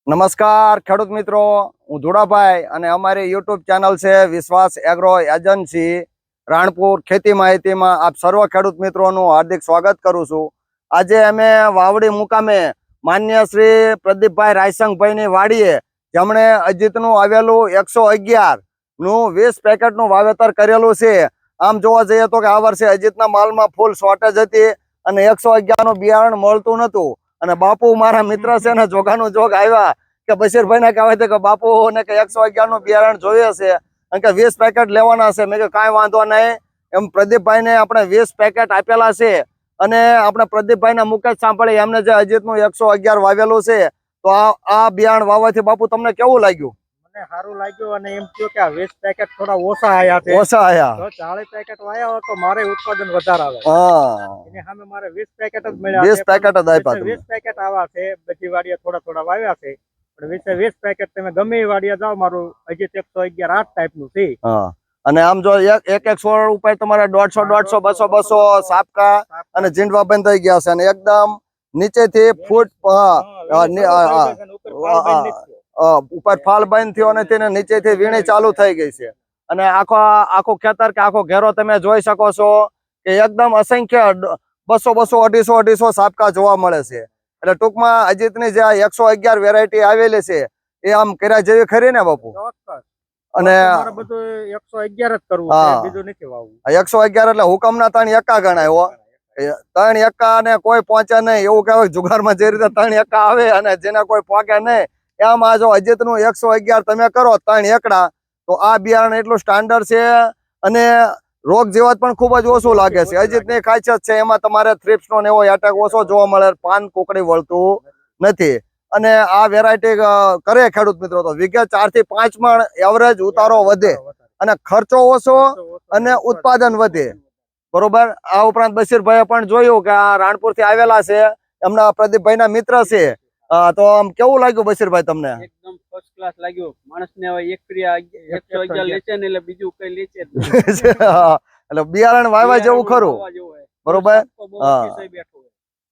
નમસ્કાર ખેડૂત મિત્રો, હું ધુડાભાઈ અને અમારી યુટ્યુબ ચેનલ છે વિશ્વાસ એગ્રો એજન્સી રાણપુર ખેતી માહિતીમાં આપ સર્વ ખેડૂત મિત્રોનું હાર્દિક સ્વાગત કરું છું. આજે અમે વાવડી મુકામે માન્ય શ્રી પ્રદીપભાઈ રાયસંગભાઈની વાડીએ જેમણે અજીતનું આવેલું 111 નું 20 પેકેટનું વાવેતર કરેલું છે. આમ જોવા જઈએ તો કે આ વર્ષે અજીતના માલમાં ફૂલ શોર્ટેજ હતી અને 111 નું બિયારણ મળતું નતું. અને બાપુ મારા મિત્ર છે ને જોગાનું જોગ આવ્યા કે બશીરભાઈ ને કહેવાય છે કે બાપુ ને કે 111 નું બિયારણ જોઈએ છે અને કે 20 પેકેટ લેવાના છે. મેં કીધું કાંઈ વાંધો નહીં, એમ પ્રદીપભાઈ ને આપણે 20 પેકેટ આપેલા છે અને આપણે પ્રદીપભાઈ ના મુખ જ સાંભળી એમને જે અજીતનું 111 વાવેલું છે. તો આ બિયારણ વાવવાથી બાપુ તમને કેવું લાગ્યું? મને સારું લાગ્યું અને એમ થયું કે આ 20 પેકેટ થોડા ઓછા આયા છે. ઓછા આયા જો 40 પેકેટ વાયા હોત તો મારે ઉત્પાદન વધારે આવે. એને સામે મારે 20 પેકેટ જ મળ્યા 20 પેકેટ જ આપ્યા. 20 પેકેટ આવા છે. બધી વાડીએ થોડા થોડા વાવ્યા છે પણ 20 પેકેટ તમે ગમે એ વાડીએ જાઓ મારું હજી 111 આ ટાઈપનું છે. અને આમ જો એક છોડ ઉપર તમારે 150 200 200 સાપકા અને જીંડવા બંધ થઈ ગયા છે અને એકદમ નીચેથી ફૂટ ઉપર ફાલ બંધ થયો અને તેને નીચેથી વીણી ચાલુ થઈ ગઈ છે. અને આખો ખેતર કે આખો ઘેરો તમે જોઈ શકો છો કે એકદમ અસંખ્ય 200 200 250 સાપકા જોવા મળે છે. એટલે ટૂંકમાં અજીતની જે 111 વેરાયટી આવેલી છે એ આમ કર્યા જેવી ખરી ને બાપુ? અને બધું 111 જ કરવું છે, બીજું નથી વાવવું. 111 એટલે હુકમના 3 એકા ગણાય. 3 એકા ને કોઈ પહોંચે નહીં એવું કહેવાય. જુગારમાં જે રીતે 3 એકા આવે અને જેને કોઈ પહોંચે નહીં, એમાં જો અજીતનું 111 તમે કરો 3 એકડા તો આ બિયારણ એટલું સ્ટાન્ડર્ડ છે અને રોગ જીવાત પણ ખૂબ જ ઓછું લાગે છે. અજીતની ખાસિયત છે એમાં તમારે થ્રિપ્સનો ને એવો એટેક ઓછો જોવા મળે, પાન કોકડી વળતું નથી. અને આ વેરાયટી કરે ખેડૂત મિત્રો તો વીઘે 4 થી 5 મણ એવરેજ ઉતારો વધે અને ખર્ચો ઓછો અને ઉત્પાદન વધે. બરોબર. આ ઉપરાંત બશીરભાઈએ પણ જોયું કે આ રાણપુર થી આવેલા છે, એમના પ્રદીપભાઈ ના મિત્ર છે. તો આમ કેવું લાગ્યું બશીરભાઈ તમને? એકદમ ફર્સ્ટ ક્લાસ લાગ્યું. માણસને હવે એક ક્રિયા 111 લેશે ને એટલે બીજું કઈ લેશે જ એટલે બિયારણ વાવવા જેવું ખરું. બરોબર.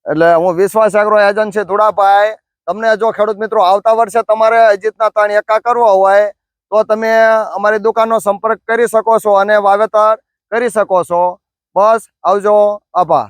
એટલે હું વિશ્વાસ એગ્રો એજન્સી ધુડાભાઈ, તમને જો ખેડૂત મિત્રો આવતા વર્ષે તમારે અજીતના 3 એકા કરવા હોય તો તમે અમારી દુકાનનો સંપર્ક કરી શકો છો અને વાવેતર કરી શકો છો. બસ આવજો. આભાર.